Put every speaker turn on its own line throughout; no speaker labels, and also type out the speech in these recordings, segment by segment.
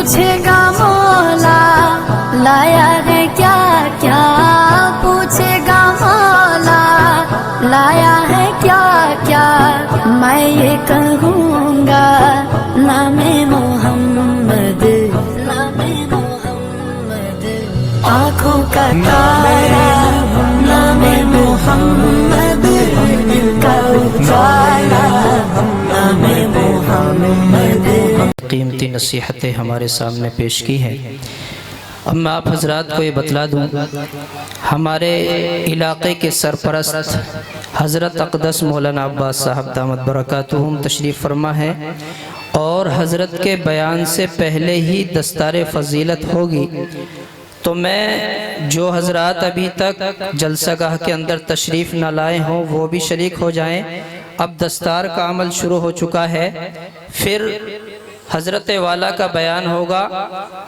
पूछेगा मौला लाया है क्या क्या, पूछेगा मौला लाया है क्या क्या, मैं ये कहूँगा नामे मोहम्मद, नामे मोहम्मद, आँखों का तारा नामे मोहम्मद, दिल का उजाला नामे मोहम्मद।
कीमती नसीहतें हमारे सामने पेश की हैं। अब मैं आप हजरात को ये बतला दूँ, हमारे इलाक़े के सरपरस्त हज़रत अक़दस मौलाना अब्बास साहब दामत बरकातुहुम तशरीफ़ फरमा है और हज़रत के बयान से पहले ही दस्तार फ़जीलत होगी। तो मैं जो हज़रात अभी तक जलसागाह के अंदर तशरीफ़ न लाए हों वो भी शरीक हो जाएं। अब दस्तार का अमल शुरू हो चुका है, फिर हज़रत वाला का बयान होगा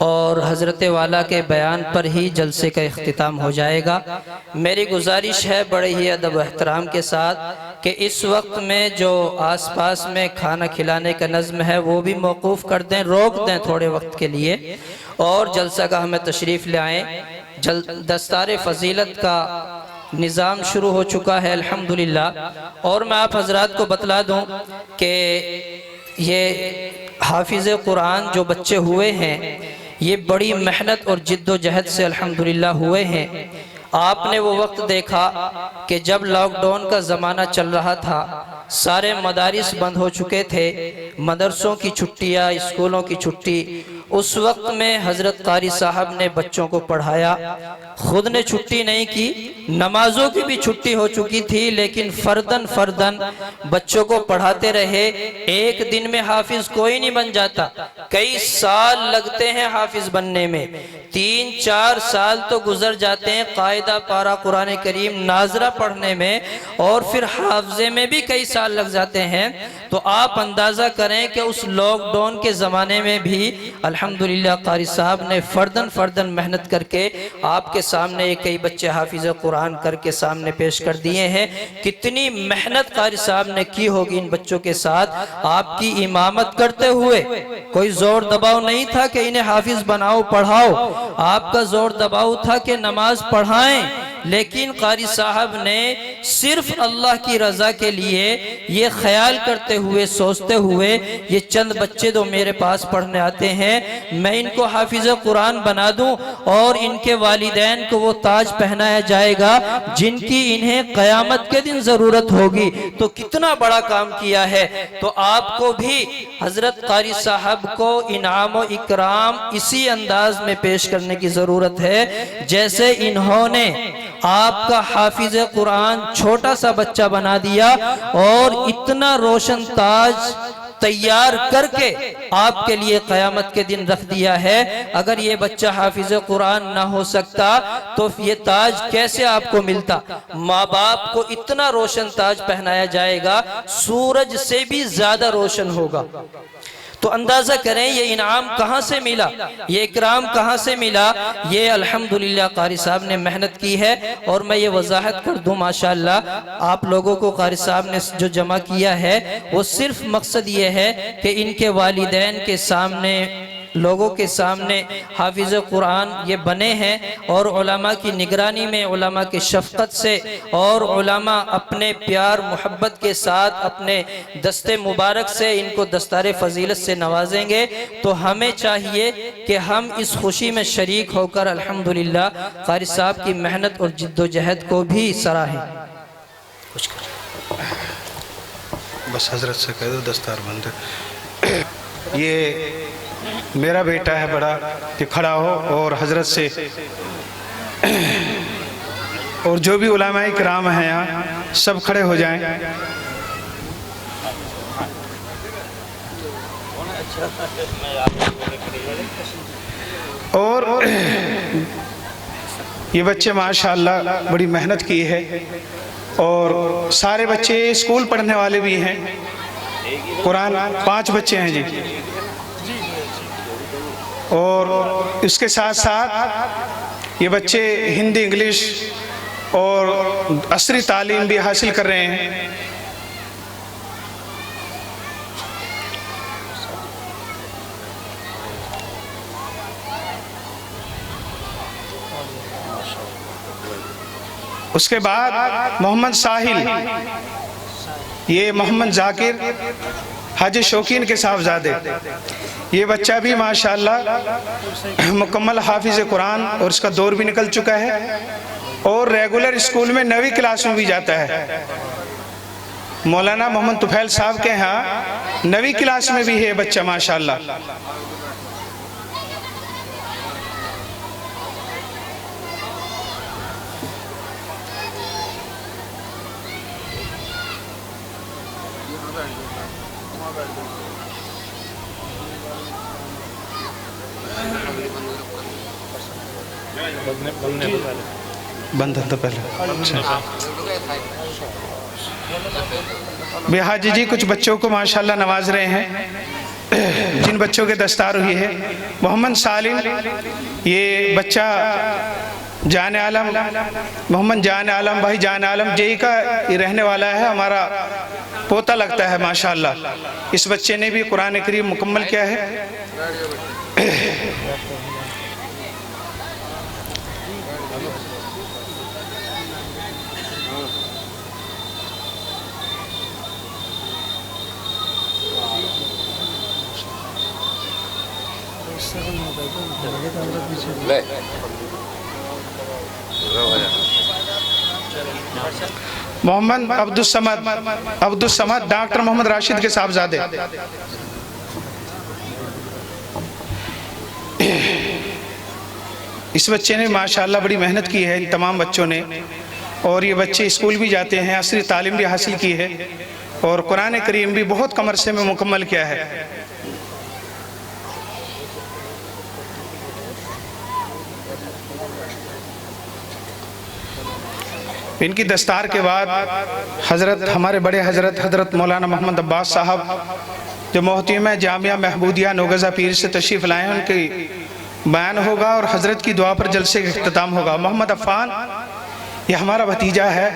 और हज़रत वाला के बयान पर ही जलसे का इख्तिताम हो जाएगा। मेरी गुजारिश है बड़े ही अदब एहतराम के साथ कि इस वक्त में जो आसपास में खाना खिलाने का नज़्म है वो भी मौकूफ़ कर दें, रोक दें थोड़े वक्त के लिए और जलसागाह में तशरीफ़ ले आएँ। दस्तार फ़जीलत का निज़ाम शुरू हो चुका है अल्हम्दुलिल्लाह। और मैं आप हज़रात को बतला दूँ कि ये हाफिज़ कुरान जो बच्चे हुए हैं ये बड़ी मेहनत और जिद्दोजहद से अल्हम्दुलिल्लाह हुए हैं। आपने वो वक्त देखा कि जब लॉकडाउन का ज़माना चल रहा था, सारे मदारिस बंद हो चुके थे, मदरसों की छुट्टियाँ, स्कूलों की छुट्टी, उस वक्त में हज़रत कारी साहब ने बच्चों को पढ़ाया। खुद ने छुट्टी नहीं की, नमाजों की भी छुट्टी हो चुकी थी, लेकिन फर्दन फर्दन बच्चों को पढ़ाते रहे। एक दिन में हाफिज कोई नहीं बन जाता, कई साल लगते हैं हाफिज बनने में, 3-4 साल तो गुजर जाते हैं कायदा पारा कुरान करीम नाजरा पढ़ने में, और फिर हाफजे में भी कई साल लग जाते हैं। तो आप अंदाज़ा करें कि उस लॉकडाउन के ज़माने में भी अल्हम्दुलिल्लाह कारी साहब ने फर्दन फर्दन मेहनत करके आपके सामने कई बच्चे हाफिज़ कुरान करके सामने पेश कर दिए हैं। कितनी मेहनत कारी साहब ने की होगी इन बच्चों के साथ आपकी इमामत करते हुए। कोई जोर दबाव नहीं था कि इन्हें हाफिज बनाओ पढ़ाओ, आपका जोर दबाव था कि नमाज पढ़ाएं, लेकिन कारी साहब ने सिर्फ अल्लाह की रज़ा के लिए ये ख्याल करते हुए सोचते हुए ये चंद बच्चे तो मेरे पास पढ़ने आते हैं, मैं इनको हाफिज़ कुरान बना दूं और इनके वालिदैन को वो ताज पहनाया जाएगा जिनकी इन्हें क़यामत के दिन ज़रूरत होगी। तो कितना बड़ा काम किया है। तो आपको भी हज़रत कारी साहब को इनाम व इकराम इसी अंदाज में पेश करने की ज़रूरत है जैसे इन्होंने आपका हाफिज़ कुरान छोटा सा बच्चा बना दिया और इतना रोशन ताज तैयार करके आपके लिए क़यामत के दिन रख दिया है। अगर ये बच्चा हाफिज़ कुरान ना हो सकता तो ये ताज कैसे आपको मिलता। माँ बाप को इतना रोशन ताज पहनाया जाएगा, सूरज से भी ज्यादा रोशन होगा। तो अंदाज़ा करें ये इनाम कहाँ से मिला, ये इकराम कहाँ से मिला। ये अल्हम्दुलिल्लाह कारी साहब ने मेहनत की है। और मैं ये वजाहत कर दूं माशाअल्लाह आप लोगों को कारी साहब ने जो जमा किया है वो सिर्फ मकसद ये है कि इनके वालिदैन के सामने, लोगों के सामने हाफिज़ कुरान ये बने हैं और उलमा की निगरानी में, उलमा की शफ़क़त से और उलमा अपने प्यार मोहब्बत के साथ अपने दस्ते मुबारक से इनको दस्तार फ़जीलत से नवाजेंगे। तो हमें चाहिए कि हम इस खुशी में शरीक होकर अल्हम्दुलिल्लाह कारी साहब की मेहनत और जिद्दोजहद को भी सराहें।
बस हज़रत से कह दो दस्तार बंद। ये मेरा बेटा है बड़ा कि खड़ा हो और हज़रत से और जो भी उलमाए किराम हैं यहाँ सब खड़े हो जाएं। और ये बच्चे माशाअल्लाह बड़ी मेहनत की है और सारे बच्चे स्कूल पढ़ने वाले भी हैं। कुरान 5 बच्चे हैं जी, और इसके साथ साथ ये बच्चे हिंदी, इंग्लिश और असरी तालीम भी हासिल कर रहे हैं। اس کے بعد محمد ساحل، یہ محمد ذاکر حاجی شوقین کے صاحبزادے، یہ بچہ بھی ماشاءاللہ مکمل حافظ قرآن اور اس کا دور بھی نکل چکا ہے اور ریگولر اسکول میں 9ویں کلاس میں بھی جاتا ہے۔ مولانا محمد طفیل صاحب کے ہاں 9ویں کلاس میں بھی ہے بچہ ماشاءاللہ۔ بند تو پہلے بے حاجی جی کچھ بچوں کو ماشاءاللہ نواز رہے ہیں جن بچوں کے دستار ہوئی ہے۔ محمد سالم، یہ بچہ جان عالم، محمد جان عالم بھائی جان عالم جئی کا یہ رہنے والا ہے، ہمارا پوتا لگتا ہے ماشاءاللہ۔ اس بچے نے بھی قرآن کریم مکمل کیا ہے۔ محمد عبدالصمد ڈاکٹر محمد راشد کے صاحبزادے، اس بچے نے ماشاءاللہ بڑی محنت کی ہے ان تمام بچوں نے، اور یہ بچے اسکول بھی جاتے ہیں، عصری تعلیم بھی حاصل کی ہے اور قرآن کریم بھی بہت کم عرصے میں مکمل کیا ہے۔ ان کی دستار کے بعد ہمارے بڑے حضرت مولانا محمد عباس صاحب جو محتمہ جامعہ محمودیہ نوگزہ پیر سے تشریف لائے ہیں، ان کی بیان ہوگا اور حضرت کی دعا پر جلسے کا اختتام ہوگا۔ محمد عفان، یہ ہمارا بھتیجا ہے،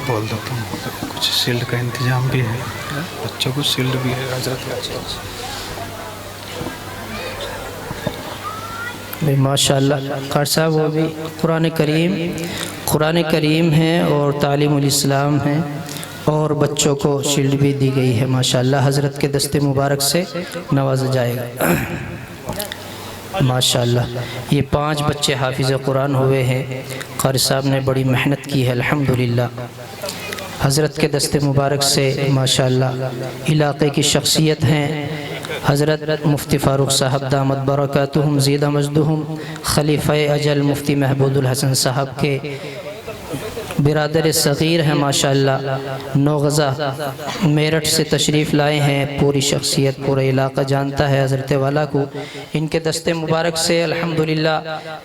بول دیتا ہوں کچھ سیلڈ کا انتظام بھی ہے، بچوں کو سیلڈ بھی ہے حضرت
ماشاءاللہ۔ قاری صاحب وہ بھی قرآن کریم ہیں اور تعلیم الاسلام ہیں اور بچوں کو شیلڈ بھی دی گئی ہے ماشاءاللہ، حضرت کے دست مبارک سے نوازا جائے گا ماشاءاللہ۔ یہ 5 بچے حافظ قرآن ہوئے ہیں، قاری صاحب نے بڑی محنت کی ہے الحمدللہ، حضرت کے دست مبارک سے ماشاءاللہ۔ علاقے کی شخصیت ہیں حضرت مفتی فاروق صاحب دامت برکاتہم زیدہ مجدہم، خلیفہ اجل مفتی محبود الحسن صاحب کے برادر صغیر ہیں ماشاءاللہ، نوغزہ میرٹھ سے تشریف لائے ہیں، پوری شخصیت پورا علاقہ جانتا ہے حضرت والا کو۔ ان کے دست مبارک سے الحمدللہ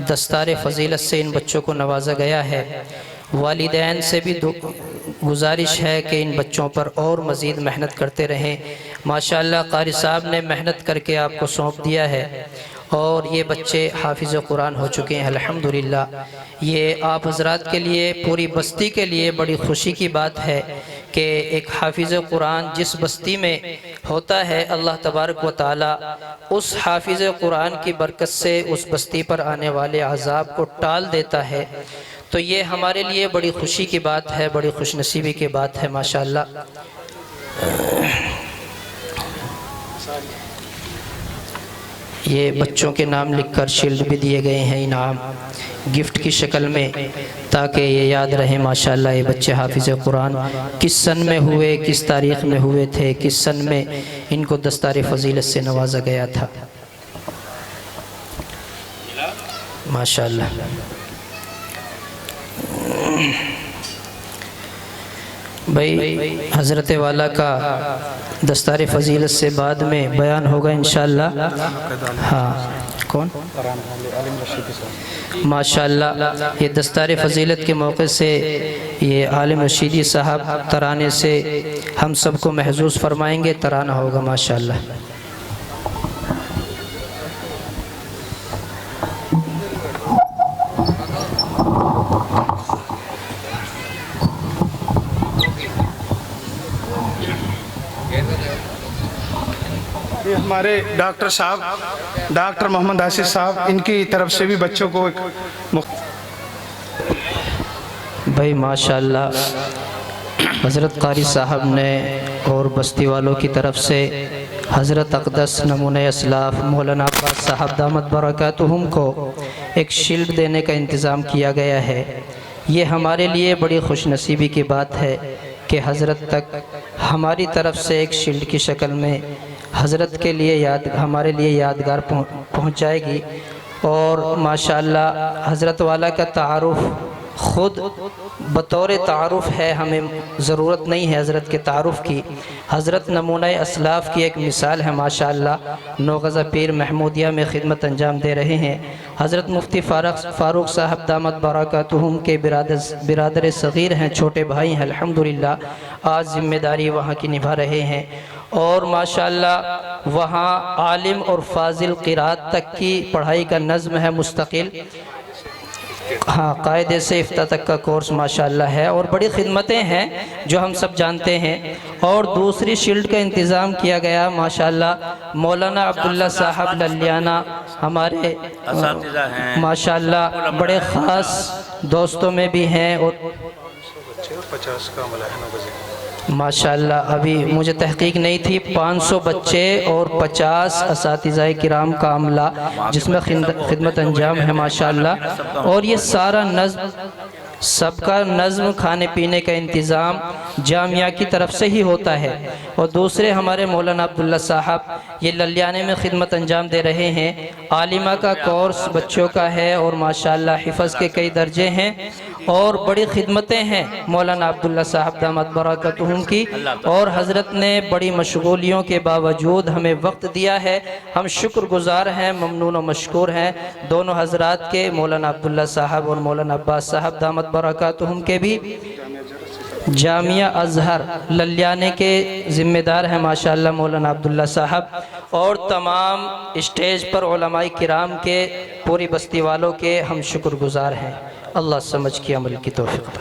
دستار فضیلت سے ان بچوں کو نوازا گیا ہے۔ والدین سے بھی گزارش ہے کہ ان بچوں پر اور مزید محنت کرتے رہیں ماشاءاللہ۔ قاری صاحب نے محنت کر کے آپ کو سونپ دیا ہے اور یہ بچے حافظ قرآن ہو چکے ہیں الحمدللہ۔ یہ آپ حضرات کے لیے، پوری بستی کے لیے بڑی خوشی کی بات ہے کہ ایک حافظ قرآن جس بستی میں ہوتا ہے، اللہ تبارک و تعالی اس حافظ قرآن کی برکت سے اس بستی پر آنے والے عذاب کو ٹال دیتا ہے، تو یہ ہمارے لیے بڑی خوشی کی بات ہے، بڑی خوش نصیبی کی بات ہے ماشاءاللہ۔ یہ بچوں کے نام لکھ کر شیلڈ بھی دیے گئے ہیں انعام گفٹ کی شکل میں، تاکہ یہ یاد رہے ماشاءاللہ یہ بچے حافظ قرآن کس سن میں ہوئے، کس تاریخ میں ہوئے تھے، کس سن میں ان کو دستار فضیلت سے نوازا گیا تھا ماشاءاللہ۔ بھائی حضرت والا کا دستار فضیلت سے بعد میں بیان ہوگا انشاءاللہ۔ ہاں کون؟ ماشاءاللہ یہ دستار فضیلت کے موقع سے یہ عالم رشیدی صاحب ترانے سے ہم سب کو محظوظ فرمائیں گے، ترانہ ہوگا ماشاءاللہ۔
हमारे डॉक्टर साहब, डॉक्टर मोहम्मद आसिफ साहब, इनकी तरफ से भी बच्चों को एक
भाई माशाअल्लाह हज़रत कारी साहब ने और बस्ती वालों की तरफ से हज़रत अक़दस नमूने असलाफ़ मौलाना अब्बास साहब दामत बरकातुहुम को एक शील्ड देने का इंतज़ाम किया गया है। ये हमारे लिए बड़ी खुशनसीबी की बात है कि हज़रत तक हमारी तरफ से एक शील्ड की शक्ल में हज़रत के लिए हमारे लिए यादगार पहुँच जाएगी। और माशाअल्लाह हज़रत वाला का तारुफ़ ख़ुद बतौर तारुफ़ है, हमें ज़रूरत नहीं है हज़रत के तारुफ़ की। हज़रत नमूना असलाफ़ की एक मिसाल है माशाअल्लाह। नौगज़ा पीर महमूदिया में ख़िदमत अंजाम दे रहे हैं। हज़रत मुफ्ती फ़ारूक साहब दामत बरकातुहुम के बिरादर सग़ीर हैं, छोटे भाई हैं। अल्हम्दुलिल्लाह आज ज़िम्मेदारी वहाँ की निभा रहे हैं और माशाअल्लाह वहाँ आलिम और फ़ाज़िल क़िरात तक की पढ़ाई का नज़्म है मुस्तक़िल। हाँ, कायदे से इफ्ता तक का कोर्स माशाअल्लाह है और बड़ी खिदमतें हैं जो हम सब जानते हैं। और दूसरी शील्ड का इंतज़ाम किया गया माशाअल्लाह मौलाना अब्दुल्ला साहब ललियाना, हमारे माशाअल्लाह बड़े ख़ास दोस्तों में भी हैं और
50 का अमला है।
माशाअल्लाह अभी मुझे तहकीक नहीं थी, 500 बच्चे और 50 असातिज़ाए किराम का अमला जिसमें खिदमत अंजाम है माशाअल्लाह। और ये सारा नज़्म, सबका नज़्म, खाने पीने का इंतज़ाम जामिया की तरफ से ही होता है। और दूसरे हमारे मौलाना अब्दुल्ला साहब ये ललियाने में खिदमत अंजाम दे रहे हैं। आलिमा का कोर्स बच्चों का है और माशाअल्लाह हिफ़्ज़ के कई दर्जे हैं और बड़ी खिदमतें हैं मौलाना अब्दुल्ला साहब दामत बरकातुहुम की। और हज़रत ने बड़ी मशगूलियों के बावजूद हमें वक्त दिया है, हम शुक्रगुज़ार हैं, ममनून व मशकूर हैं दोनों हज़रात के, मौलाना अब्दुल्ला साहब और मौलाना अब्बास साहब दामत बरकातुहुम के भी। जामिया अज़हर ललियाने के ज़िम्मेदार हैं माशाअल्लाह मौलाना अब्दुल्ला साहब। और तमाम स्टेज पर उलमाए किराम के, पूरी बस्ती वालों के हम शुक्रगुज़ार हैं। अल्लाह समझ के अमल की तौफ़ीक़ दे।